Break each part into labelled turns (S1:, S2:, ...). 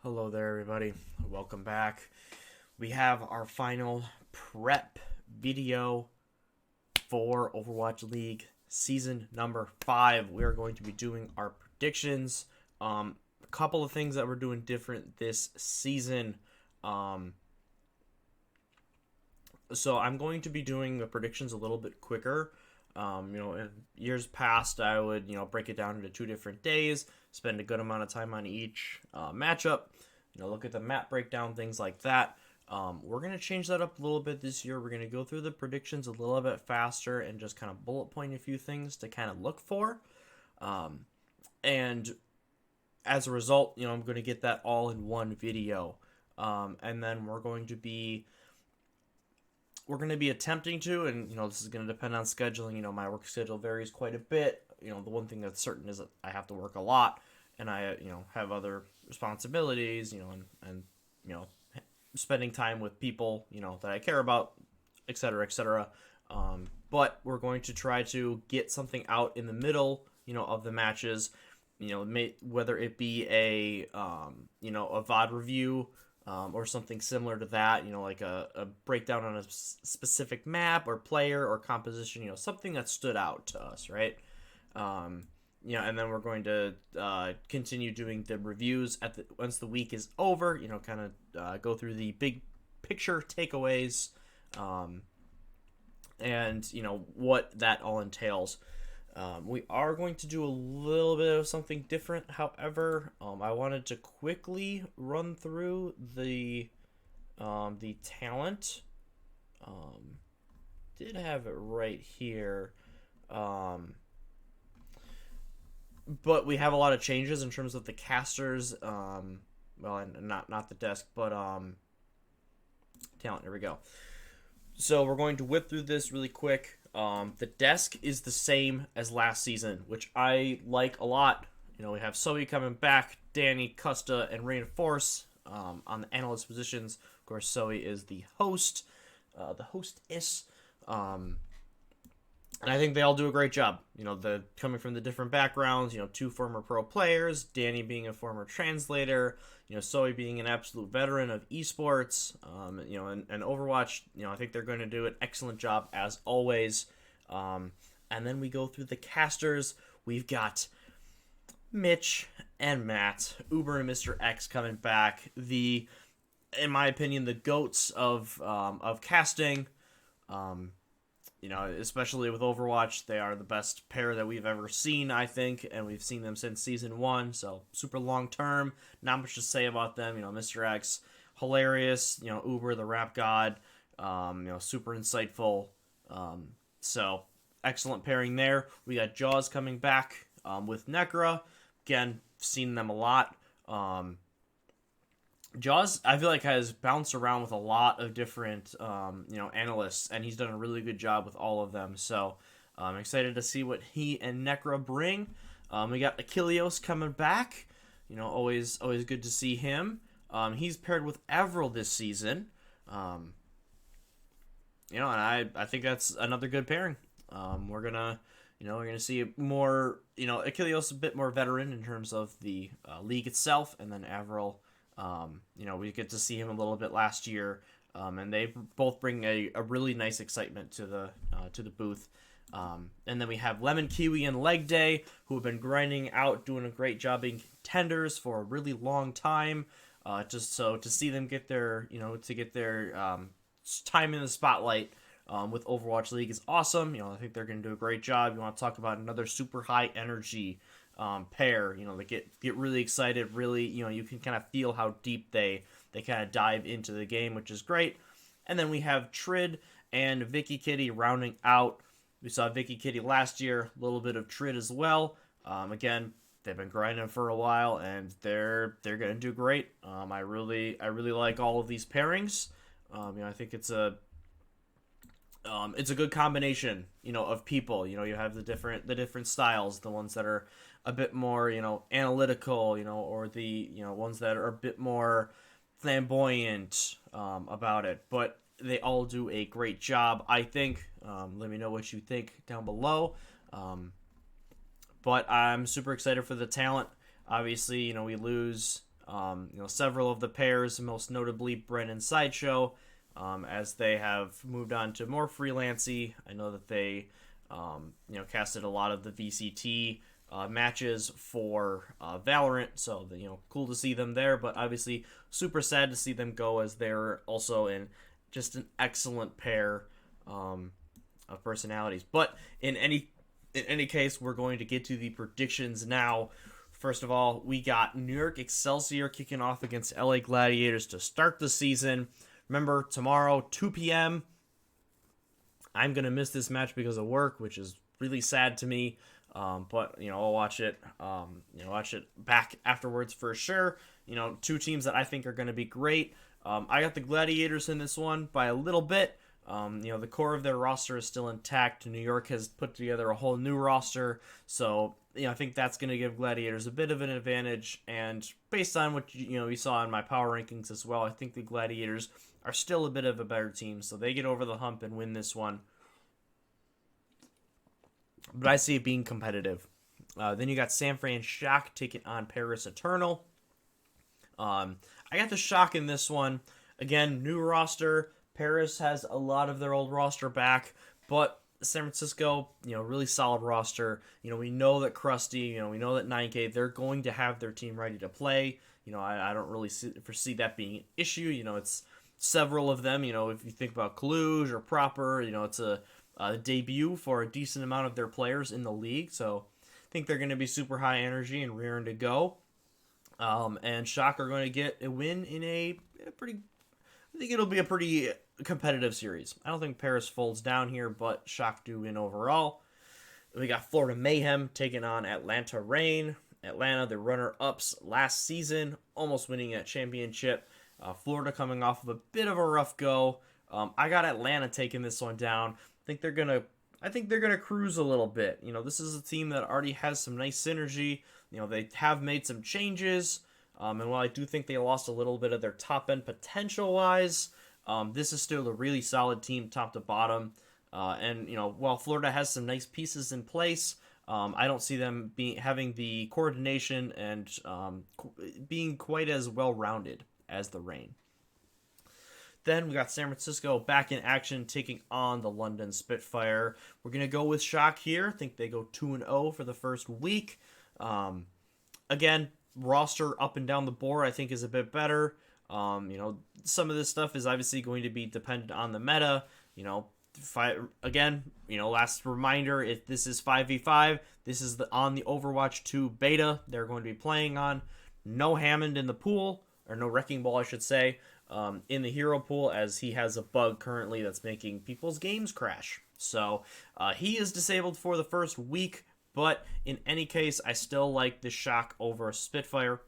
S1: Hello there, everybody. Welcome back. We have our final prep video for Overwatch League season number 5. We are going to be doing our predictions. A couple of things that we're doing different this season. So I'm going to be doing the predictions a little bit quicker. In years past, I would, break it down into 2 different days, spend a good amount of time on each matchup, look at the map breakdown, things like that. We're going to change that up a little bit this year. We're going to go through the predictions a little bit faster and just kind of bullet point a few things to kind of look for. And as a result, I'm going to get that all in one video. And then we're going to be attempting to, and this is going to depend on scheduling. My work schedule varies quite a bit. The one thing that's certain is that I have to work a lot, and I have other responsibilities, and spending time with people that I care about, etc., etc. But we're going to try to get something out in the middle of the matches, whether it be a VOD review, or something similar to that, like a breakdown on a specific map or player or composition, something that stood out to us, right? And then we're going to continue doing the reviews once the week is over, kind of go through the big picture takeaways, and, what that all entails. We are going to do a little bit of something different. However, I wanted to quickly run through the talent. Did have it right here. But we have a lot of changes in terms of the casters. And not the desk, but talent. Here we go. So we're going to whip through this really quick. The desk is the same as last season, which I like a lot. We have Zoe coming back, Danny, Custa, and Reinforce on the analyst positions. Of course, Zoe is the host, the hostess. And I think they all do a great job. The coming from the different backgrounds, 2 former pro players, Danny being a former translator, Zoe being an absolute veteran of esports, and Overwatch, I think they're going to do an excellent job as always. And then we go through the casters. We've got Mitch and Matt, Uber and Mr. X coming back. In my opinion, the goats of casting. Especially with Overwatch, they are the best pair that we've ever seen, I think, and we've seen them since Season 1, so super long term. Not much to say about them. Mr. X, hilarious. Uber, the rap god, super insightful. So, excellent pairing there. We got Jaws coming back with Necra. Again, seen them a lot. Jaws, I feel like, has bounced around with a lot of different, analysts, and he's done a really good job with all of them. So I'm excited to see what he and Necra bring. We got Achilleos coming back. Always good to see him. He's paired with Avril this season. And I think that's another good pairing. We're gonna see more. Achilleos a bit more veteran in terms of the league itself, and then Avril. We get to see him a little bit last year, and they both bring a really nice excitement to the booth. And then we have Lemon, Kiwi, and Leg Day, who have been grinding out, doing a great job being contenders for a really long time. Just so to see them get their time in the spotlight with Overwatch League is awesome. I think they're going to do a great job. You want to talk about another super high energy pair, they get really excited, really, you can kind of feel how deep they kind of dive into the game, which is great. And then we have Trid and Vicky Kitty rounding out. We saw Vicky Kitty last year, a little bit of Trid as well. Again, they've been grinding for a while, and they're going to do great. I really like all of these pairings. I think it's a good combination, of people. You have the different styles, the ones that are a bit more, analytical, or the, ones that are a bit more flamboyant about it. But they all do a great job, I think. Let me know what you think down below. But I'm super excited for the talent. Obviously, we lose Several of the pairs, most notably Bren and Sideshow, as they have moved on to more freelancey. I know that they, casted a lot of the VCT matches for Valorant, so cool to see them there. But obviously, super sad to see them go, as they're also in just an excellent pair of personalities. But in any case, we're going to get to the predictions now. First of all, we got New York Excelsior kicking off against LA Gladiators to start the season. Remember, tomorrow, 2 p.m. I'm going to miss this match because of work, which is really sad to me. But, I'll watch it, watch it back afterwards for sure. Two teams that I think are going to be great. I got the Gladiators in this one by a little bit. The core of their roster is still intact. New York has put together a whole new roster, so I think that's going to give Gladiators a bit of an advantage. And based on what we saw in my power rankings as well, I think the Gladiators are still a bit of a better team, so they get over the hump and win this one. But I see it being competitive. Then you got San Fran Shock taking on Paris Eternal. I got the Shock in this one. Again, new roster. Paris has a lot of their old roster back, but San Francisco, really solid roster. We know that Krusty, we know that 9K, they're going to have their team ready to play. I don't really foresee that being an issue. It's several of them. If you think about Cluj or Proper, it's a debut for a decent amount of their players in the league. So I think they're going to be super high energy and rearing to go. And Shock are going to get a win in I think it'll be a pretty competitive series. I don't think Paris folds down here, but Shock do win overall. We got Florida Mayhem taking on Atlanta Reign. Atlanta, the runner-ups last season, almost winning a championship. Florida coming off of a bit of a rough go. I got Atlanta taking this one down. I think they're gonna cruise a little bit. This is a team that already has some nice synergy. They have made some changes. And while I do think they lost a little bit of their top end potential-wise, this is still a really solid team top to bottom. And while Florida has some nice pieces in place, I don't see them having the coordination and being quite as well-rounded as the Reign. Then we got San Francisco back in action, taking on the London Spitfire. We're going to go with Shock here. I think they go 2-0 for the first week. Again, roster up and down the board I think is a bit better. Some of this stuff is obviously going to be dependent on the meta. Last reminder, if this is 5v5, this is on the Overwatch 2 beta they're going to be playing on. No Hammond in the pool, or no Wrecking Ball I should say, in the hero pool, as he has a bug currently that's making people's games crash. So he is disabled for the first week. But in any case, I still like the Shock over Spitfire.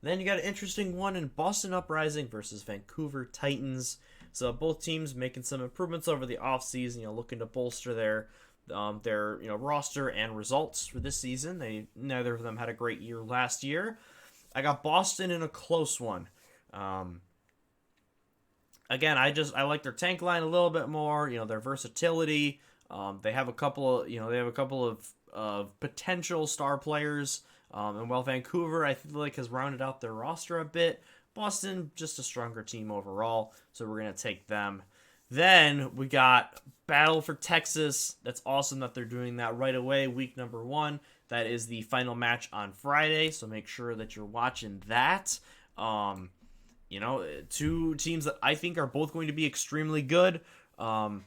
S1: Then you got an interesting one in Boston Uprising versus Vancouver Titans. So both teams making some improvements over the offseason, looking to bolster their roster and results for this season. Neither of them had a great year last year. I got Boston in a close one. Again, I like their tank line a little bit more. Their versatility. They have a couple of potential star players. And while Vancouver, I feel like, has rounded out their roster a bit, Boston, just a stronger team overall, so we're going to take them. Then we got Battle for Texas. That's awesome that they're doing that right away, week number 1. That is the final match on Friday, so make sure that you're watching that. Two teams that I think are both going to be extremely good. In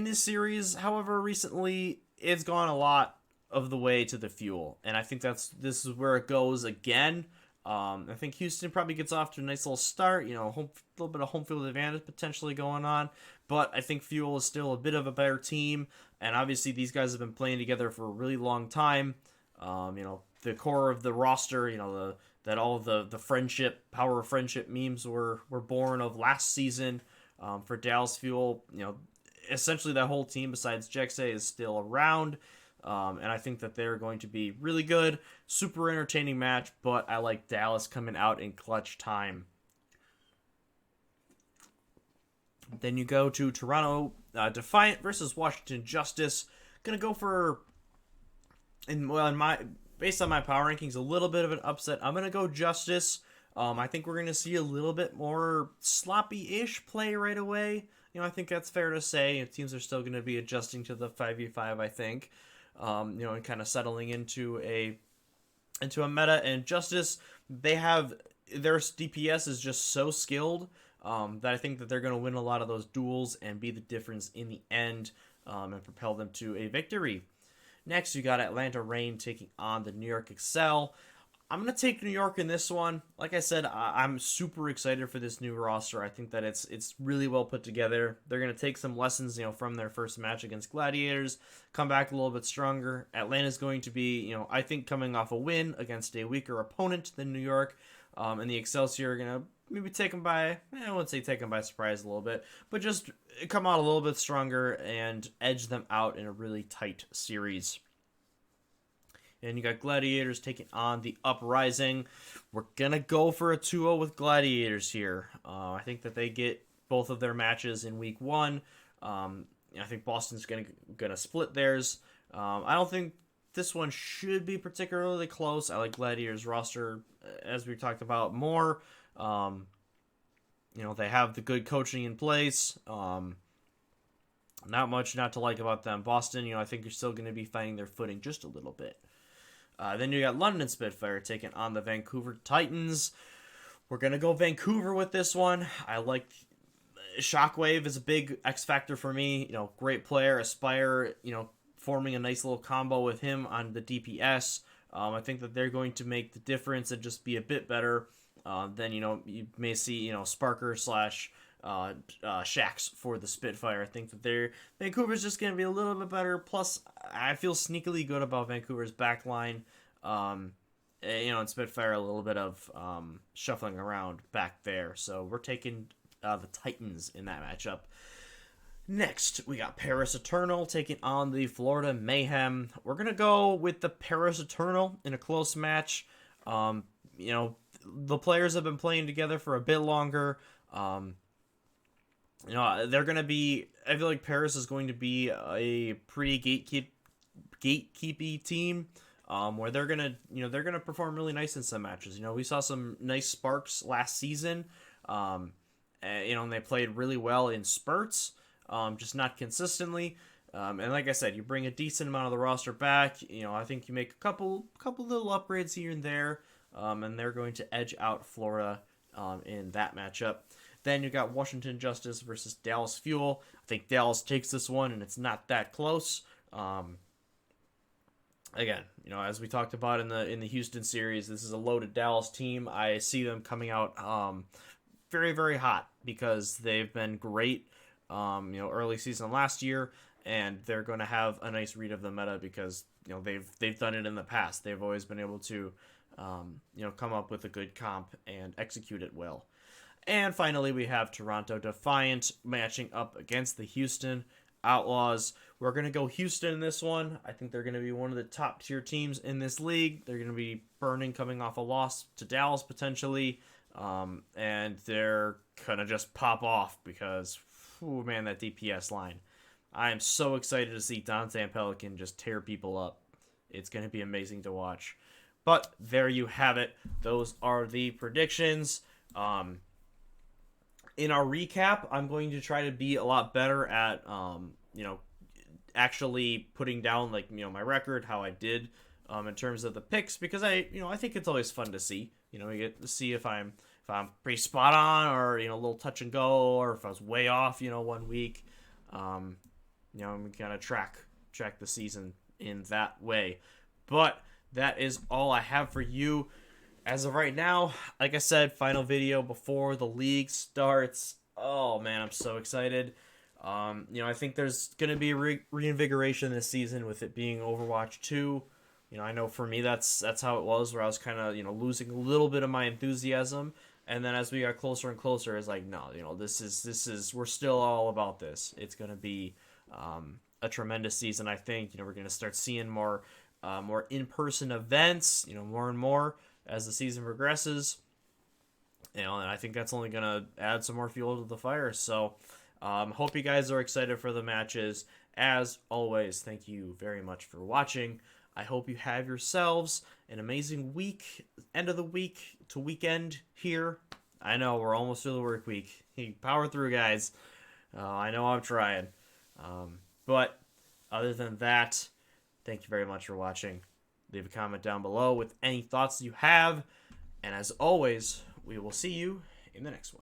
S1: this series, however, recently, it's gone a lot of the way to the fuel, and I think this is where it goes again. I think Houston probably gets off to a nice little start, a little bit of home field advantage potentially going on, but I think Fuel is still a bit of a better team, and obviously these guys have been playing together for a really long time. The core of the roster, that all of the friendship, power of friendship memes were born of last season. For Dallas Fuel, essentially that whole team besides Jexay is still around. And I think that they're going to be really good. Super entertaining match, but I like Dallas coming out in clutch time. Then you go to Toronto Defiant versus Washington Justice. Gonna go for, in my based on my power rankings, a little bit of an upset. I'm going to go Justice. I think we're going to see a little bit more sloppy-ish play right away. I think that's fair to say. Teams are still going to be adjusting to the 5v5, I think. And kind of settling into a meta. And Justice, their DPS is just so skilled that I think that they're going to win a lot of those duels and be the difference in the end and propel them to a victory. Next, you got Atlanta Reign taking on the New York Excel. I'm going to take New York in this one. Like I said, I'm super excited for this new roster. I think that it's really well put together. They're going to take some lessons, from their first match against Gladiators, come back a little bit stronger. Atlanta's going to be, I think coming off a win against a weaker opponent than New York. And the Excelsior are going to maybe take them by, I wouldn't say take them by surprise a little bit, but just come out a little bit stronger and edge them out in a really tight series. And you got Gladiators taking on the Uprising. We're going to go for a 2-0 with Gladiators here. I think that they get both of their matches in week 1. I think Boston's going to split theirs. I don't think this one should be particularly close. I like Gladiators' roster, as we talked about, more. They have the good coaching in place. Not much not to like about them. Boston, I think you're still going to be finding their footing just a little bit. Then you got London Spitfire taking on the Vancouver Titans. We're going to go Vancouver with this one. I like Shockwave is a big X factor for me. Great player. Aspire, forming a nice little combo with him on the DPS. I think that they're going to make the difference and just be a bit better than, you may see, Sparker slash Shax for the Spitfire. I think that Vancouver's just going to be a little bit better. Plus, I feel sneakily good about Vancouver's backline. And Spitfire, a little bit of shuffling around back there. So we're taking the Titans in that matchup. Next, we got Paris Eternal taking on the Florida Mayhem. We're going to go with the Paris Eternal in a close match. The players have been playing together for a bit longer. They're going to be... I feel like Paris is going to be a pretty gatekeepy team, where they're going to perform really nice in some matches. We saw some nice sparks last season, and they played really well in spurts, just not consistently. And like I said, you bring a decent amount of the roster back. I think you make a couple little upgrades here and there, and they're going to edge out Florida in that matchup. Then you got Washington Justice versus Dallas Fuel. I think Dallas takes this one, and it's not that close. Again, as we talked about in the Houston series, this is a loaded Dallas team. I see them coming out very, very hot because they've been great, early season last year, and they're going to have a nice read of the meta because they've done it in the past. They've always been able to come up with a good comp and execute it well. And finally, we have Toronto Defiant matching up against the Houston Outlaws. We're going to go Houston in this one. I think they're going to be one of the top tier teams in this league. They're going to be burning, coming off a loss to Dallas potentially. And they're going to just pop off because, man, that DPS line. I am so excited to see Dante and Pelican just tear people up. It's going to be amazing to watch. But there you have it. Those are the predictions. In our recap, I'm going to try to be a lot better at, actually putting down my record, how I did, in terms of the picks, because I think it's always fun to see. You get to see if I'm pretty spot on or a little touch and go, or if I was way off, 1 week. I'm gonna track the season in that way. But that is all I have for you. As of right now, like I said, final video before the league starts. Oh, man, I'm so excited. I think there's going to be a reinvigoration this season with it being Overwatch 2. I know for me that's how it was, where I was kind of, losing a little bit of my enthusiasm. And then as we got closer and closer, it's like, no, this is we're still all about this. It's going to be a tremendous season, I think. We're going to start seeing more in-person events, more and more as the season progresses, and I think that's only going to add some more fuel to the fire. So, hope you guys are excited for the matches. As always, thank you very much for watching. I hope you have yourselves an amazing week, end of the week to weekend here. I know we're almost through the work week. Power through, guys. I know I'm trying. But other than that, thank you very much for watching. Leave a comment down below with any thoughts you have. And as always, we will see you in the next one.